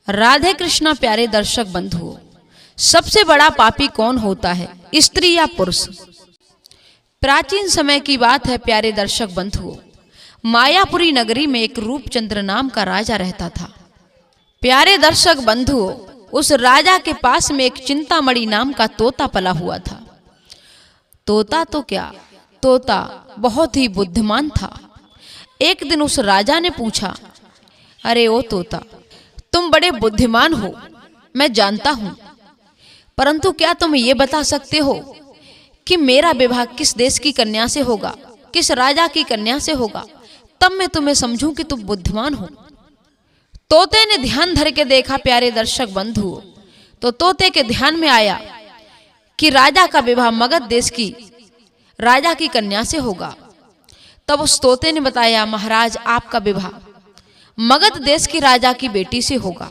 राधे कृष्णा प्यारे दर्शक बंधुओं, सबसे बड़ा पापी कौन होता है, स्त्री या पुरुष? प्राचीन समय की बात है प्यारे दर्शक बंधुओं। मायापुरी नगरी में एक रूपचंद्र नाम का राजा रहता था। प्यारे दर्शक बंधुओं, उस राजा के पास में एक चिंतामणि नाम का तोता पला हुआ था। तोता तो क्या, तोता बहुत ही बुद्धिमान था। एक दिन उस राजा ने पूछा, अरे ओ तोता, तुम बड़े बुद्धिमान हो, मैं जानता हूं, परंतु क्या तुम ये बता सकते हो कि मेरा विवाह किस देश की कन्या से होगा, किस राजा की कन्या से होगा, तब मैं तुम्हें समझूं कि तुम बुद्धिमान हो। तोते ने ध्यान धर के देखा प्यारे दर्शक बंधुओं, तो तोते के ध्यान में आया कि राजा का विवाह मगध देश की राजा की कन्या से होगा। तब उस तोते ने बताया, महाराज आपका विवाह मगध देश की राजा की बेटी से होगा।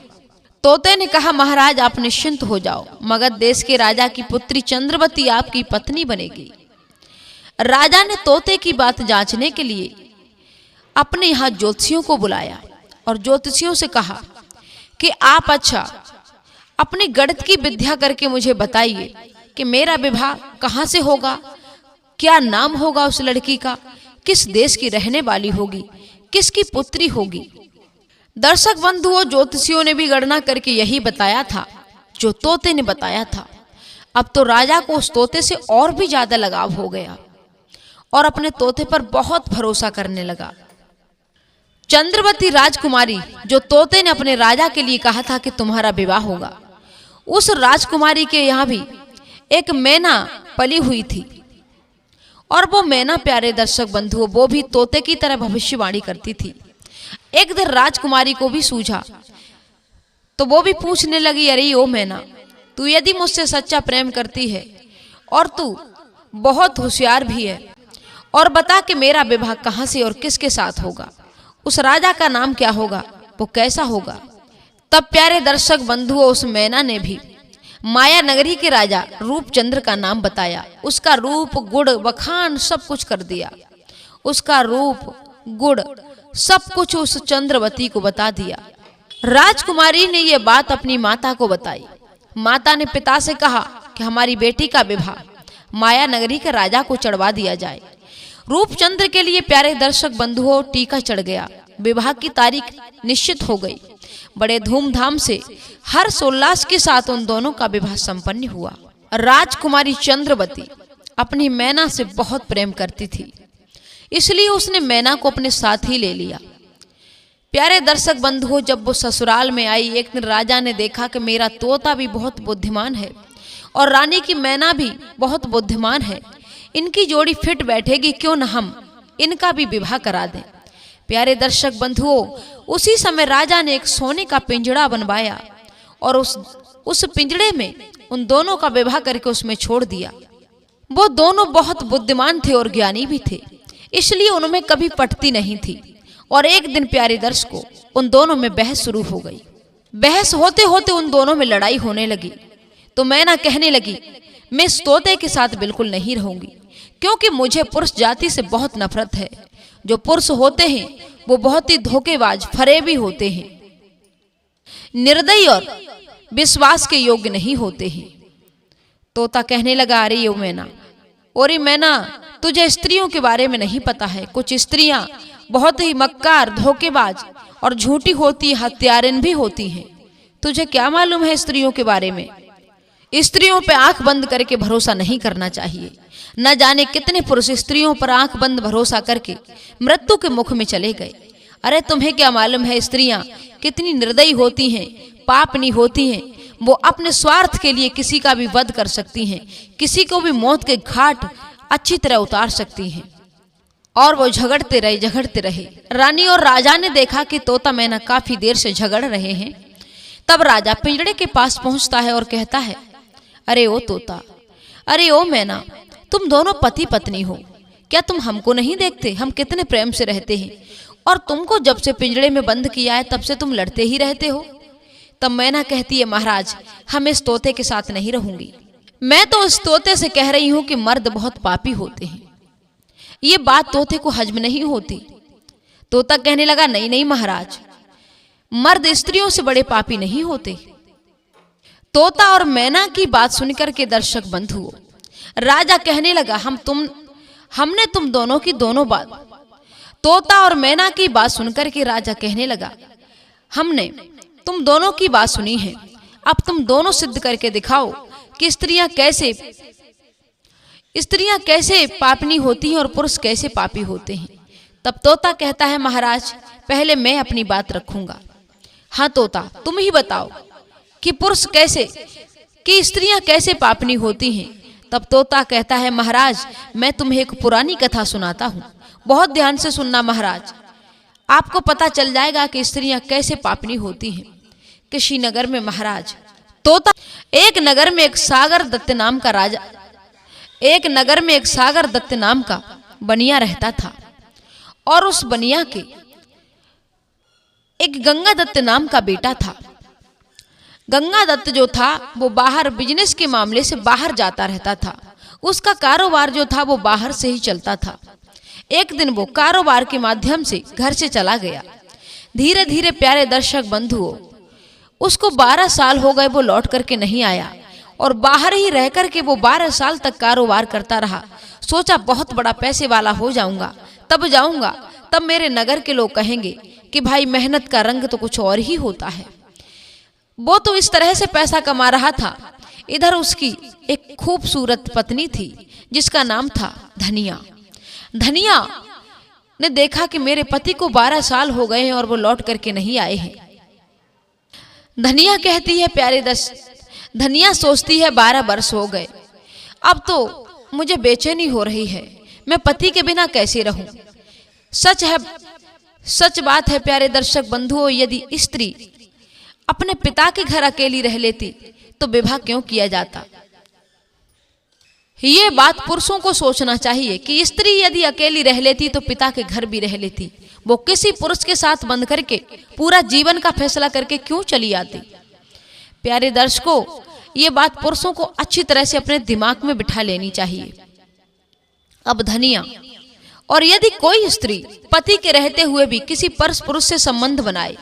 तोते ने कहा, महाराज आप निश्चिंत हो जाओ, मगध देश के राजा की पुत्री चंद्रवती आपकी पत्नी बनेगी। राजा ने तोते की बात जांचने के लिए अपने यहाँ ज्योतिषियों को बुलाया और ज्योतिषियों से कहा कि आप अच्छा अपनी गणित की विद्या करके मुझे बताइए कि मेरा विवाह कहाँ से होगा, क्या नाम होगा उस लड़की का, किस देश की रहने वाली होगी, किसकी पुत्री होगी। दर्शक बंधुओं, ज्योतिषियों ने भी गणना करके यही बताया था जो तोते ने बताया था। अब तो राजा को उस तोते से और भी ज्यादा लगाव हो गया और अपने तोते पर बहुत भरोसा करने लगा। चंद्रवती राजकुमारी जो तोते ने अपने राजा के लिए कहा था कि तुम्हारा विवाह होगा, उस राजकुमारी के यहाँ भी एक मैना पली हुई थी और वो मैना प्यारे दर्शक बंधुओं, वो भी तोते की तरह भविष्यवाणी करती थी। एक दिन राजकुमारी को भी सूझा तो वो भी पूछने लगी, अरे ओ मैना, तू यदि मुझसे सच्चा प्रेम करती है और तू बहुत होशियार भी है, और बता कि मेरा विवाह कहाँ से और किसके साथ होगा, उस राजा का नाम क्या होगा, वो कैसा होगा। तब प्यारे दर्शक बंधुओं, उस मैना ने भी माया नगरी के राजा रूपचंद्र का नाम बताया। उसका रूप गुण बखान सब कुछ कर दिया। उसका रूप गुण सब कुछ उस चंद्रवती को बता दिया। राजकुमारी ने यह बात अपनी माता को बताई। माता ने पिता से कहा कि हमारी बेटी का विवाह माया नगरी के राजा को चढ़वा दिया जाए। रूपचंद्र के लिए प्यारे दर्शक बंधुओं टीका चढ़ गया। विवाह की तारीख निश्चित हो गई। बड़े धूमधाम से हर्ष उल्लास के साथ उन दोनों का विवाह संपन्न हुआ। राजकुमारी चंद्रवती अपनी मैना से बहुत प्रेम करती थी, इसलिए उसने मैना को अपने साथ ही ले लिया। प्यारे दर्शक बंधुओं, जब वो ससुराल में आई, एक दिन राजा ने देखा कि मेरा तोता भी बहुत बुद्धिमान है और रानी की मैना भी बहुत बुद्धिमान है, इनकी जोड़ी फिट बैठेगी, क्यों न हम इनका भी विवाह करा दें। प्यारे दर्शक बंधुओं, उसी समय राजा ने एक सोने का पिंजड़ा बनवाया और उस पिंजड़े में उन दोनों का विवाह करके उसमें छोड़ दिया। वो दोनों बहुत बुद्धिमान थे और ज्ञानी भी थे, इसलिए उनमें कभी पटती नहीं थी। और एक दिन प्यारे दर्शकों, उन दोनों में बहस शुरू हो गई। बहस होते होते उन दोनों में लड़ाई होने लगी। तो मैना कहने लगी, मैं इस तोते के साथ बिल्कुल नहीं रहूंगी, क्योंकि मुझे पुरुष जाति से बहुत नफरत है। जो पुरुष होते हैं वो बहुत ही धोखेबाज, फरेबी होते हैं, निर्दयी और विश्वास के योग्य नहीं होते हैं। तोता कहने लगा, अरे यो मैना, और मैना, तुझे स्त्रियों के बारे में नहीं पता है। कुछ स्त्रियां बहुत ही मक्कार, धोखेबाज और झूठी होती, हत्यारिन भी होती हैं। तुझे क्या मालूम है स्त्रियों के बारे में? स्त्रियों पे आंख बंद करके भरोसा नहीं करना चाहिए। न जाने कितने पुरुष स्त्रियों पर आंख बंद भरोसा करके मृत्यु के मुख में चले गए। अरे तुम्हें क्या मालूम है स्त्रियां कितनी निर्दयी होती हैं, पापनी होती हैं। वो अपने स्वार्थ के लिए किसी का भी वध कर सकती हैं, किसी को भी मौत के घाट अच्छी तरह उतार सकती हैं। और वो झगड़ते रहे। रानी और राजा ने देखा कि तोता मैना काफी देर से झगड़ रहे हैं। तब राजा पिंजड़े के पास पहुंचता है और कहता है, अरे ओ तोता, अरे ओ मैना, तुम दोनों पति पत्नी हो, क्या तुम हमको नहीं देखते? हम कितने प्रेम से रहते हैं और तुमको जब से पिंजड़े में बंद किया है तब से तुम लड़ते ही रहते हो। तब मैना कहती है, महाराज हम इस तोते के साथ नहीं रहूंगी। मैं तो इस तोते से कह रही हूं कि मर्द बहुत पापी होते हैं। ये बात तोते को हजम नहीं होती। तोता कहने लगा, नहीं नहीं महाराज, मर्द स्त्रियों से बड़े पापी नहीं होते। तोता और मैना की बात सुनकर के दर्शक बंधुओं, राजा कहने लगा, हमने तुम दोनों की दोनों बात। तोता और मैना की बात सुनकर के राजा कहने लगा, हमने तुम दोनों की बात सुनी है, अब तुम दोनों सिद्ध करके दिखाओ कि स्त्रियां कैसे पापनी होती हैं और पुरुष कैसे पापी होते हैं। तब तोता कहता है, महाराज पहले मैं अपनी बात रखूंगा। हाँ तोता, तुम ही बताओ कि स्त्रियां कैसे पापनी होती हैं। तब तोता कहता है, महाराज मैं तुम्हें एक पुरानी कथा सुनाता हूँ, बहुत ध्यान से सुनना महाराज, आपको पता चल जाएगा कि स्त्रियां कैसे पापनी होती हैं। किसी नगर में महाराज एक नगर में एक सागर दत्त नाम का बनिया रहता था और उस बनिया के एक गंगा दत्त नाम का बेटा था। गंगा दत्त जो था वो बाहर बिजनेस के मामले से बाहर जाता रहता था। उसका कारोबार जो था वो बाहर से ही चलता था। एक दिन वो कारोबार के माध्यम से घर से चला गया। धीरे धीरे प्यारे दर्शक बंधुओं, उसको 12 साल हो गए, वो लौट करके नहीं आया और बाहर ही रह करके वो 12 साल तक कारोबार करता रहा। सोचा बहुत बड़ा पैसे वाला हो जाऊंगा, तब मेरे नगर के लोग कहेंगे कि भाई मेहनत का रंग तो कुछ और ही होता है। वो तो इस तरह से पैसा कमा रहा था। इधर उसकी एक खूबसूरत पत्नी थी जिसका नाम था धनिया। धनिया ने देखा कि मेरे पति को 12 साल हो गए हैं और वो लौट करके नहीं आए हैं। धनिया कहती है, धनिया सोचती है 12 वर्ष हो गए, अब तो मुझे बेचैनी हो रही है, मैं पति के बिना कैसे रहूं। सच बात है प्यारे दर्शक बंधुओं, यदि स्त्री अपने पिता के घर अकेली रह लेती तो विवाह क्यों किया जाता। ये बात पुरुषों को सोचना चाहिए कि स्त्री यदि अकेली रह लेती तो पिता के घर भी रह लेती, वो किसी पुरुष के साथ बंध करके पूरा जीवन का फैसला करके क्यों चली आती। प्यारे दर्शकों, ये बात पुरुषों को अच्छी तरह से अपने दिमाग में बिठा लेनी चाहिए। अब धनिया और यदि कोई स्त्री पति के रहते हुए भी किसी परस पुरुष से संबंध बनाए,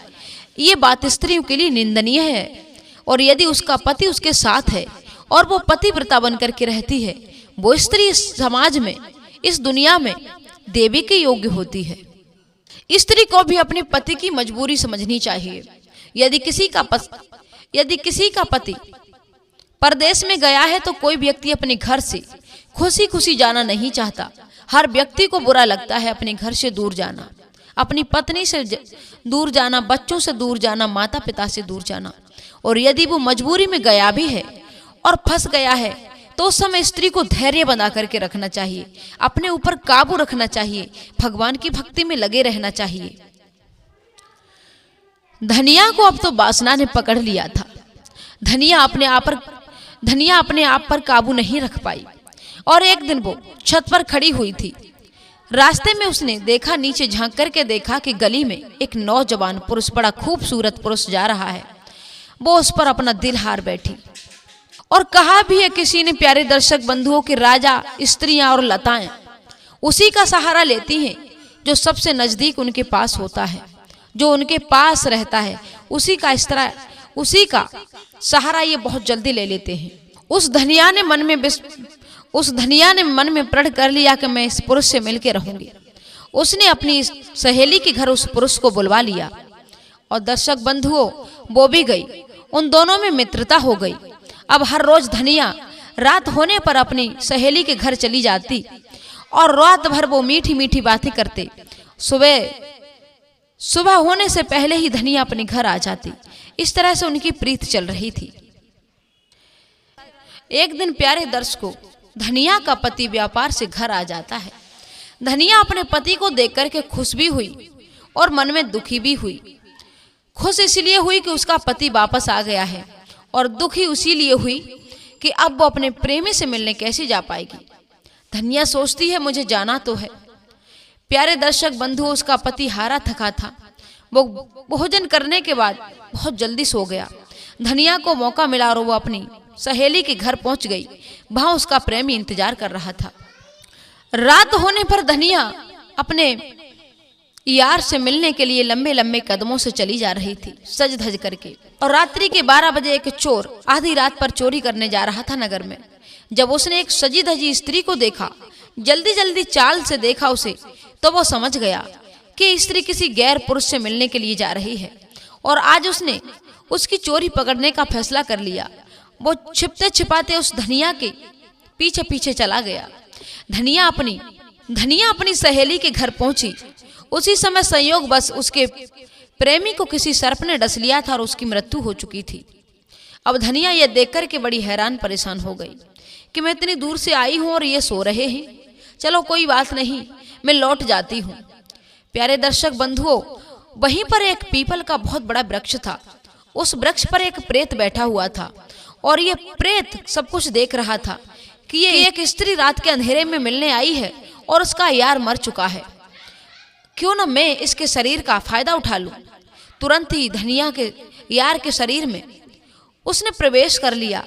ये बात स्त्रियों के लिए निंदनीय है। और यदि उसका पति उसके साथ है और वो पतिव्रता बनकर के रहती है, वो स्त्री इस समाज में, इस दुनिया में देवी के योग्य होती है। स्त्री को भी अपने पति की मजबूरी समझनी चाहिए। यदि किसी का पति परदेश में गया है तो कोई व्यक्ति अपने घर से खुशी खुशी जाना नहीं चाहता। हर व्यक्ति को बुरा लगता है अपने घर से दूर जाना, अपनी पत्नी से दूर जाना, बच्चों से दूर जाना, माता पिता से दूर जाना। और यदि वो मजबूरी में गया भी है और फंस गया है तो उस समय स्त्री को धैर्य बना करके रखना चाहिए, अपने ऊपर काबू रखना चाहिए, भगवान की भक्ति में लगे रहना चाहिए। धनिया को अब तो वासना ने पकड़ लिया था। धनिया अपने आप पर काबू नहीं रख पाई और एक दिन वो छत पर खड़ी हुई थी। रास्ते में उसने देखा, नीचे झांक करके देखा कि गली में एक नौजवान पुरुष, बड़ा खूबसूरत पुरुष जा रहा है। वो उस पर अपना दिल हार बैठी। और कहा भी है किसी ने प्यारे दर्शक बंधुओं के, राजा, स्त्रियां और लताएं उसी का सहारा लेती हैं जो सबसे नजदीक उनके पास होता है, जो उनके पास रहता है, उसी का सहारा ये बहुत जल्दी ले लेते हैं। उस धनिया ने मन में प्रण कर लिया कि मैं इस पुरुष से मिलकर रहूंगी। उसने अपनी सहेली के घर उस पुरुष को बुलवा लिया और दर्शक बंधुओं वो भी गई। उन दोनों में मित्रता हो गई। अब हर रोज धनिया रात होने पर अपनी सहेली के घर चली जाती और रात भर वो मीठी मीठी बातें करते। सुबह होने से पहले ही धनिया अपने घर आ जाती। इस तरह से उनकी प्रीत चल रही थी। एक दिन प्यारे दर्शकों, धनिया का पति व्यापार से घर आ जाता है। धनिया अपने पति को देख करके खुश भी हुई और मन में दुखी भी हुई। खुश इसलिए हुई कि उसका पति वापस आ गया है और दुखी उसीलिए हुई कि अब वो अपने प्रेमी से मिलने कैसे जा पाएगी। धनिया सोचती है मुझे जाना तो है। प्यारे दर्शक बंधु, उसका पति हारा थका था। वो भोजन करने के बाद बहुत जल्दी सो गया। धनिया को मौका मिला और वो अपनी सहेली के घर पहुंच गई। वहां उसका प्रेमी इंतजार कर रहा था। रात होने पर धनिया अपने यार से मिलने के लिए लंबे लंबे कदमों से चली जा रही थी, सज धज करके। और रात्रि के 12 बजे एक चोर आधी रात पर चोरी करने जा रहा था नगर में। जब उसने एक सजी धजी स्त्री को देखा, जल्दी जल्दी चाल से देखा उसे, तो वो समझ गया कि स्त्री किसी गैर पुरुष से मिलने के लिए जा रही है और आज उसने उसकी चोरी पकड़ने का फैसला कर लिया। वो छिपते छिपाते उस धनिया के पीछे पीछे चला गया। धनिया अपनी सहेली के घर पहुंची। उसी समय संयोग बस उसके प्रेमी को किसी सर्प ने डस लिया था और उसकी मृत्यु हो चुकी थी। अब धनिया यह देखकर के बड़ी हैरान परेशान हो गई कि मैं इतनी दूर से आई हूं और ये सो रहे हैं। चलो कोई बात नहीं, मैं लौट जाती हूँ। प्यारे दर्शक बंधुओं, वहीं पर एक पीपल का बहुत बड़ा वृक्ष था। उस वृक्ष पर एक प्रेत बैठा हुआ था और ये प्रेत सब कुछ देख रहा था कि ये एक स्त्री रात के अंधेरे में मिलने आई है और उसका यार मर चुका है। क्यों न मैं इसके शरीर का फायदा उठा लूं। तुरंत ही धनिया के यार के शरीर में उसने प्रवेश कर लिया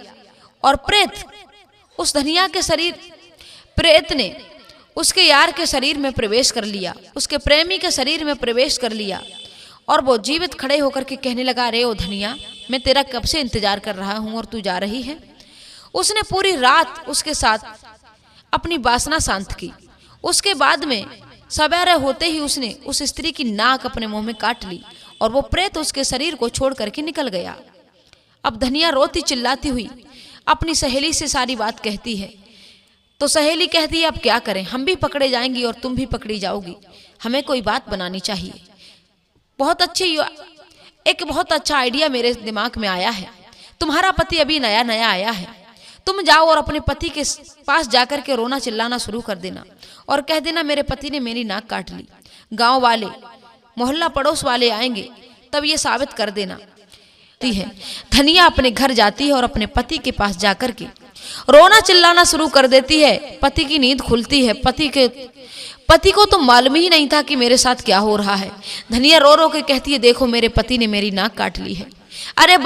और प्रेत ने उसके यार के शरीर में प्रवेश कर लिया, उसके प्रेमी के शरीर में प्रवेश कर लिया। और वो जीवित खड़े होकर के कहने लगा, अरे ओ धनिया, मैं तेरा कब से इंतजार कर रहा हूं और तू जा रही है। उसने पूरी रात उसके साथ अपनी वासना शांत की। उसके बाद में सवेरे होते ही उसने उस स्त्री की नाक अपने मुंह में काट ली और वो प्रेत उसके शरीर को छोड़ करके निकल गया। अब धनिया रोती चिल्लाती हुई अपनी सहेली से सारी बात कहती है। तो सहेली कहती है, अब क्या करें, हम भी पकड़े जाएंगी और तुम भी पकड़ी जाओगी, हमें कोई बात बनानी चाहिए। एक बहुत अच्छा आइडिया मेरे दिमाग में आया है। तुम्हारा पति अभी नया नया आया है, तुम जाओ और अपने पति के पास जाकर के रोना चिल्लाना शुरू कर देना और कह देना, मेरे पति ने मेरी नाक काट ली। गांव वाले, मोहल्ला पड़ोस वाले आएंगे, तब ये साबित कर देना है। धनिया अपने घर जाती है और अपने पति के पास जाकर के रोना चिल्लाना शुरू कर देती है। पति की नींद खुलती है। पति को तो मालूम ही नहीं था कि मेरे साथ क्या हो रहा है। धनिया रो रो के कहती है, देखो मेरे पति ने मेरी नाक काट ली है। अरे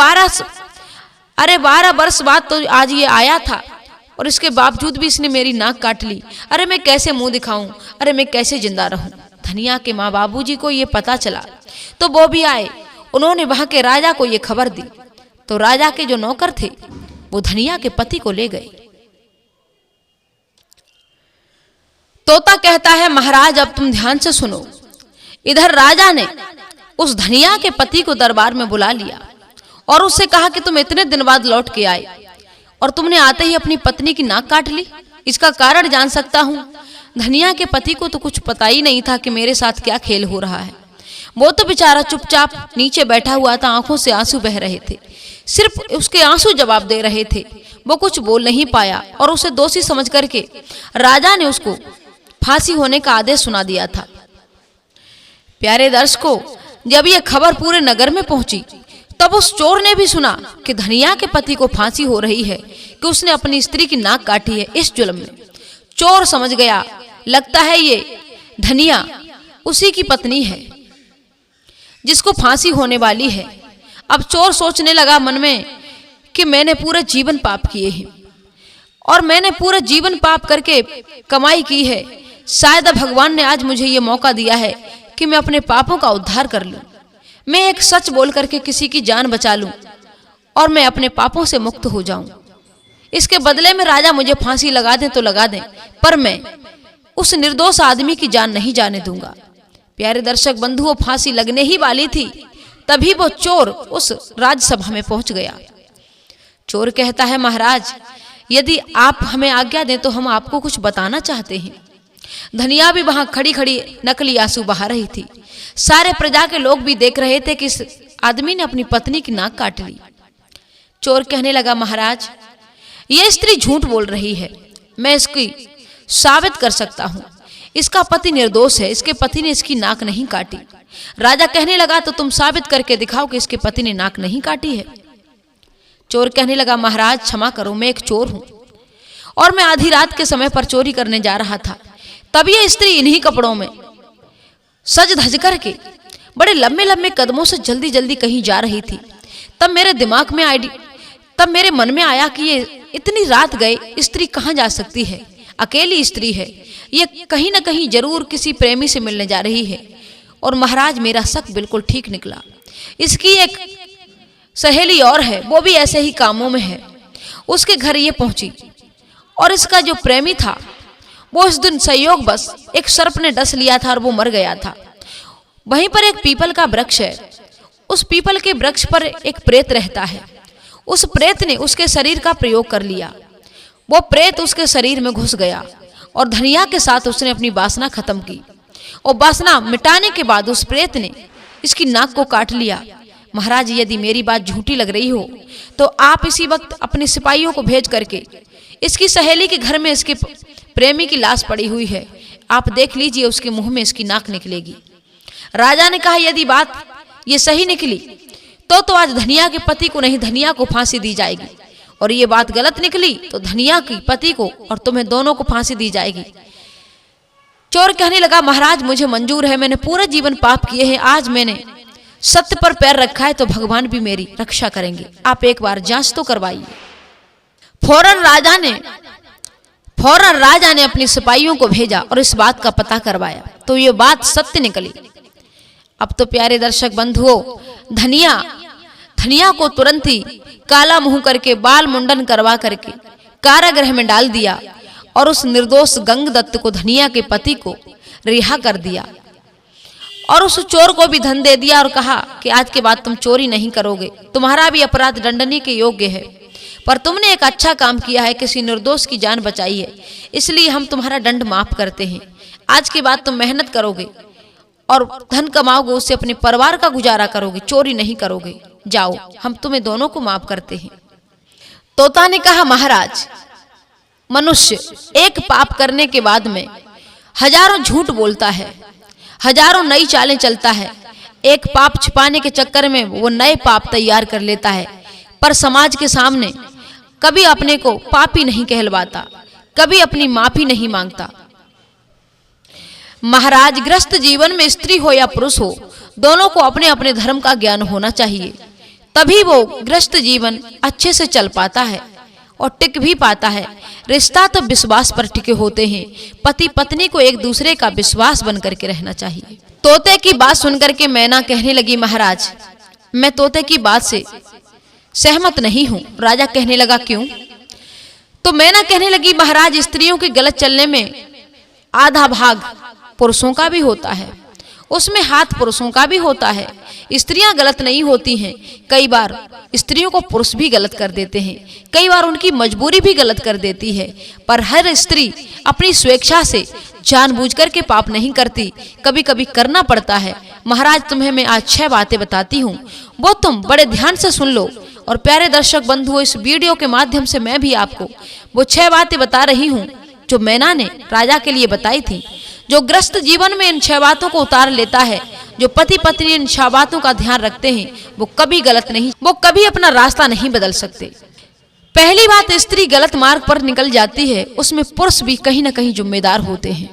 12 वर्ष बाद तो आज ये आया था और इसके बावजूद भी इसने मेरी नाक काट ली। अरे मैं कैसे मुंह दिखाऊं, अरे मैं कैसे जिंदा रहूं। धनिया के माँ बाबूजी को ये पता चला तो वो भी आए। उन्होंने वहां के राजा को ये खबर दी तो राजा के जो नौकर थे वो धनिया के पति को ले गए। तोता कहता है, महाराज अब तुम ध्यान से सुनो। इधर राजा ने उस धनिया के पति को दरबार में बुला लिया और उससे कहा कि तुम इतने दिन बाद लौट के आए और तुमने आते ही अपनी पत्नी की नाक काट ली, इसका कारण जान सकता हूं। धनिया के पति को तो कुछ पता ही नहीं था कि मेरे साथ क्या खेल हो रहा है। वो तो बेचारा चुपचाप नीचे बैठा हुआ था, आंखों से आंसू बह रहे थे, सिर्फ उसके आंसू जवाब दे रहे थे। वो कुछ बोल नहीं पाया और उसे दोषी समझ करके राजा ने उसको फांसी होने का आदेश सुना दिया था। प्यारे दर्शकों, जब यह खबर पूरे नगर में पहुंची तब उस चोर ने भी सुना कि धनिया के पति को फांसी हो रही है कि उसने अपनी स्त्री की नाक काटी है। इस जुल्म में चोर समझ गया, लगता है ये धनिया उसी की पत्नी है जिसको फांसी होने वाली है। अब चोर सोचने लगा मन में कि मैंने पूरे जीवन पाप किए हैं और मैंने पूरे जीवन पाप करके कमाई की है। शायद भगवान ने आज मुझे ये मौका दिया है कि मैं अपने पापों का उद्धार कर लूं। मैं एक सच बोल करके किसी की जान बचा लूं और मैं अपने पापों से मुक्त हो जाऊं। इसके बदले में राजा मुझे फांसी लगा दें तो लगा दें, पर मैं उस निर्दोष आदमी की जान नहीं जाने दूंगा। प्यारे दर्शक बंधुओं, फांसी लगने ही वाली थी तभी वो चोर उस राजसभा में पहुंच गया। चोर कहता है, महाराज यदि आप हमें आज्ञा दें तो हम आपको कुछ बताना चाहते हैं। धनिया भी वहां खड़ी खड़ी नकली आंसू बहा रही थी। सारे प्रजा के लोग भी देख रहे थे कि इस आदमी ने अपनी पत्नी की नाक काट ली। चोर कहने लगा, महाराज यह स्त्री झूठ बोल रही है, मैं इसकी साबित कर सकता हूं। इसका पति निर्दोष है, इसके पति ने इसकी नाक नहीं काटी। राजा कहने लगा, तो तुम साबित करके दिखाओ कि इसके पति ने नाक नहीं काटी है। चोर कहने लगा, महाराज क्षमा करो, मैं एक चोर हूं और मैं आधी रात के समय पर चोरी करने जा रहा था। तब यह स्त्री इन्हीं कपड़ों में सज धज करके बड़े लंबे लंबे कदमों से जल्दी जल्दी कहीं जा रही थी। तब मेरे मन में आया कि ये इतनी रात गए स्त्री कहाँ जा सकती है, अकेली स्त्री है, ये कहीं ना कहीं जरूर किसी प्रेमी से मिलने जा रही है और महाराज मेरा शक बिल्कुल ठीक निकला। इसकी एक सहेली और है, वो भी ऐसे ही कामों में है। उसके घर ये पहुंची और इसका जो प्रेमी था वो उस दिन संयोग बस एक सर्प ने डस लिया था और वो मर गया था। वहीं पर एक पीपल का वृक्ष है, उस पीपल के वृक्ष पर एक प्रेत रहता है। उस प्रेत ने उसके शरीर का प्रयोग कर लिया। वो प्रेत उसके शरीर में घुस गया और धनिया के साथ उसने अपनी वासना खत्म की और वासना मिटाने के बाद उस प्रेत ने इसकी नाक को काट लिया। महाराज यदि मेरी बात झूठी लग रही हो तो आप इसी वक्त अपने सिपाहियों को भेज करके इसकी सहेली के घर में इसके प्रेमी की लाश पड़ी हुई है, आप देख लीजिए, उसके मुंह में इसकी नाक निकलेगी। राजा ने कहा यदि बात ये सही निकली तो आज धनिया के पति को नहीं, धनिया को फांसी दी जाएगी, और ये बात गलत निकली तो धनिया की पति को और तुम्हें दोनों को फांसी दी जाएगी। चोर कहने लगा महाराज मुझे मंजूर है, मैंने पूरा जीवन पाप किए हैं, आज मैंने सत्य पर पैर रखा है तो भगवान भी मेरी रक्षा करेंगे, आप एक बार जांच तो करवाइए। फौरन राजा ने अपने सिपाहियों को भेजा और इस बात का पता करवाया तो ये बात सत्य निकली। अब तो प्यारे दर्शक बंधुओं, धनिया को तुरंत ही काला मुंह करके बाल मुंडन करवा करके कारागृह में डाल दिया और उस निर्दोष गंगदत्त को, धनिया के पति को, रिहा कर दिया और उस चोर को भी धन दे दिया और कहा कि आज के बाद तुम चोरी नहीं करोगे, तुम्हारा भी अपराध दंडनीय के योग्य है, पर तुमने एक अच्छा काम किया है, किसी निर्दोष की जान बचाई है, इसलिए हम तुम्हारा दंड माफ करते हैं। आज के बाद तुम मेहनत करोगे और धन कमाओगे, उससे अपने परिवार का गुजारा करोगे, चोरी नहीं करोगे, जाओ हम तुम्हें दोनों को माफ करते हैं। तोता ने कहा महाराज मनुष्य एक पाप करने के बाद में हजारों झूठ बोलता है, हजारों नई चालें चलता है, एक पाप छिपाने के चक्कर में वो नए पाप तैयार कर लेता है, पर समाज के सामने कभी अपने को पापी नहीं कहलवाता, कभी अपनी माफी नहीं मांगता। महाराज गृहस्थ जीवन में स्त्री हो या पुरुष हो, दोनों को अपने अपने धर्म का ज्ञान होना चाहिए, तभी वो गृहस्थ जीवन अच्छे से चल पाता है और टिक भी पाता है। रिश्ता तो विश्वास पर टिके होते हैं, पति पत्नी को एक दूसरे का विश्वास बन करके रहना चाहिए। तोते की बात सुनकर के मैना कहने लगी महाराज मैं तोते की बात से सहमत नहीं हूं। राजा कहने लगा क्यों? तो मैना कहने लगी महाराज स्त्रियों के गलत चलने में आधा भाग पुरुषों का भी होता है, उसमें हाथ पुरुषों का भी होता है, स्त्रियां गलत नहीं होती हैं, कई बार स्त्रियों को पुरुष भी गलत कर देते हैं, कई बार उनकी मजबूरी भी गलत कर देती है, पर हर स्त्री अपनी स्वेच्छा से जानबूझकर के पाप नहीं करती, कभी कभी करना पड़ता है। महाराज तुम्हें मैं आज 6 बातें बताती हूँ, वो तुम बड़े ध्यान से सुन लो। और प्यारे दर्शक बंधुओं, इस वीडियो के माध्यम से मैं भी आपको वो 6 बातें बता रही हूँ जो मैना ने राजा के लिए बताई थी। जो गृहस्थ जीवन में इन 6 बातों को उतार लेता है, जो पति पत्नी इन 6 बातों का ध्यान रखते हैं, वो कभी गलत नहीं, वो कभी अपना रास्ता नहीं बदल सकते। पहली बात, स्त्री गलत मार्ग पर निकल जाती है, उसमें पुरुष भी कहीं ना कहीं जिम्मेदार होते हैं।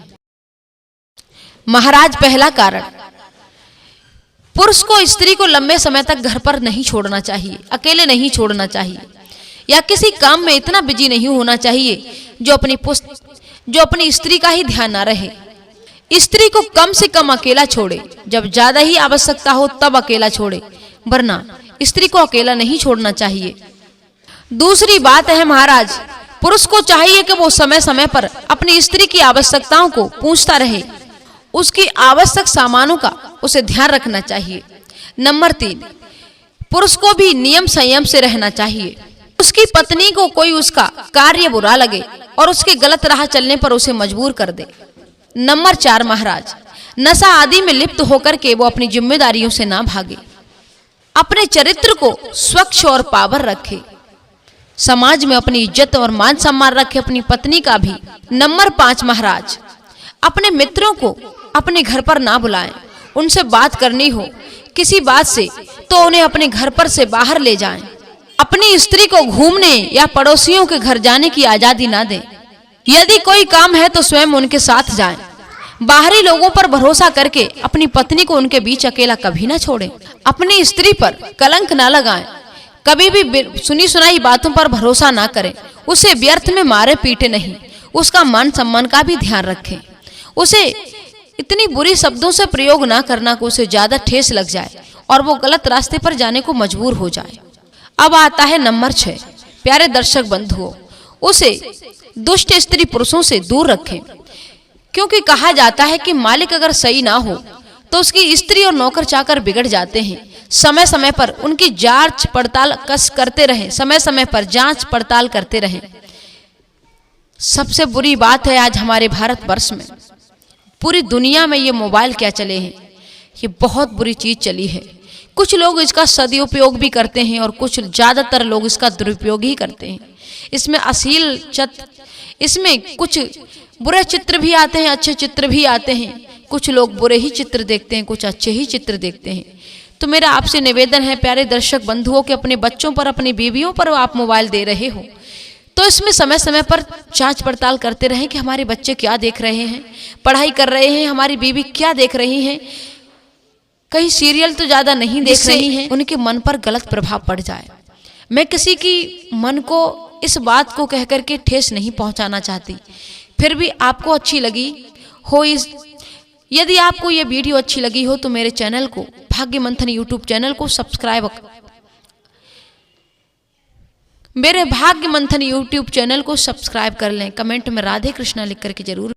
महाराज पहला कारण, पुरुष को स्त्री को लंबे समय तक घर पर नहीं छोड़ना चाहिए, अकेले नहीं छोड़ना चाहिए, या किसी काम में इतना बिजी नहीं होना चाहिए जो अपनी स्त्री का ही ध्यान ना रहे। स्त्री को कम से कम अकेला छोड़े, जब ज्यादा ही आवश्यकता हो तब अकेला छोड़े, वरना स्त्री को अकेला नहीं छोड़ना चाहिए। दूसरी बात है महाराज, पुरुष को चाहिए कि वो समय समय पर अपनी स्त्री की आवश्यकताओं को पूछता रहे, उसकी आवश्यक सामानों का उसे ध्यान रखना चाहिए। नंबर 3, पुरुष को भी नियम संयम से रहना चाहिए। उसकी पत्नी को कोई उसका कार्य बुरा लगे और उसके गलत राह चलने पर उसे मजबूर कर दे। नंबर 4 महाराज, नशा आदि में लिप्त होकर के वो अपनी जिम्मेदारियों से ना भागे, अपने चरित्र को स्वच्छ और पावर रखे, समाज में अपनी इज्जत और मान सम्मान रखे, अपनी पत्नी का भी। नंबर 5 महाराज, अपने मित्रों को अपने घर पर ना बुलाएं, उनसे बात करनी हो किसी बात से तो उन्हें अपने घर पर से बाहर ले जाएं। अपनी स्त्री को घूमने या पड़ोसियों के घर जाने की आजादी ना दें। यदि कोई काम है तो स्वयं उनके साथ जाएं। बाहरी लोगों पर भरोसा करके अपनी पत्नी को उनके बीच अकेला कभी ना छोड़ें। अपनी स्त्री पर कलंक ना लगाएं, कभी भी सुनी सुनाई बातों पर भरोसा ना करें, उसे व्यर्थ में मारे पीटे नहीं, उसका मान सम्मान का भी ध्यान रखें, उसे इतनी बुरी शब्दों से प्रयोग ना करना को उसे ज्यादा ठेस लग जाए और वो गलत रास्ते पर जाने को मजबूर हो जाए। अब आता है नंबर 6। प्यारे दर्शक बंधुओं, उसे दुष्ट स्त्री पुरुषों से दूर रखें, क्योंकि कहा जाता है कि मालिक अगर सही ना हो तो उसकी स्त्री और नौकर चाकर बिगड़ जाते हैं। समय समय पर उनकी जांच पड़ताल करते रहें, समय समय पर जांच पड़ताल करते रहें। सबसे बुरी बात है आज हमारे भारतवर्ष में, पूरी दुनिया में ये मोबाइल क्या चले हैं, ये बहुत बुरी चीज चली है। कुछ लोग इसका सदुपयोग भी करते हैं और कुछ ज्यादातर लोग इसका दुरुपयोग ही करते हैं। इसमें इसमें कुछ बुरे चित्र भी आते हैं, अच्छे चित्र भी आते हैं। कुछ लोग बुरे ही चित्र देखते हैं, कुछ अच्छे ही चित्र देखते हैं। तो मेरा आपसे निवेदन है प्यारे दर्शक बंधुओं के अपने बच्चों पर, अपनी बीवियों पर आप मोबाइल दे रहे हो तो इसमें समय समय पर जांच पड़ताल करते रहें कि हमारे बच्चे क्या देख रहे हैं, पढ़ाई कर रहे हैं, हमारी बीवी क्या देख रही हैं, कहीं सीरियल तो ज्यादा नहीं देख रही हैं, उनके मन पर गलत प्रभाव पड़ जाए। मैं किसी की मन को इस बात को कह करके ठेस नहीं पहुंचाना चाहती, फिर भी आपको अच्छी लगी हो यदि आपको ये वीडियो अच्छी लगी हो तो मेरे चैनल को, भाग्य मंथन यूट्यूब चैनल को सब्सक्राइब, मेरे भाग्य मंथन यूट्यूब चैनल को सब्सक्राइब कर लें। कमेंट में राधे कृष्णा लिख करके जरूर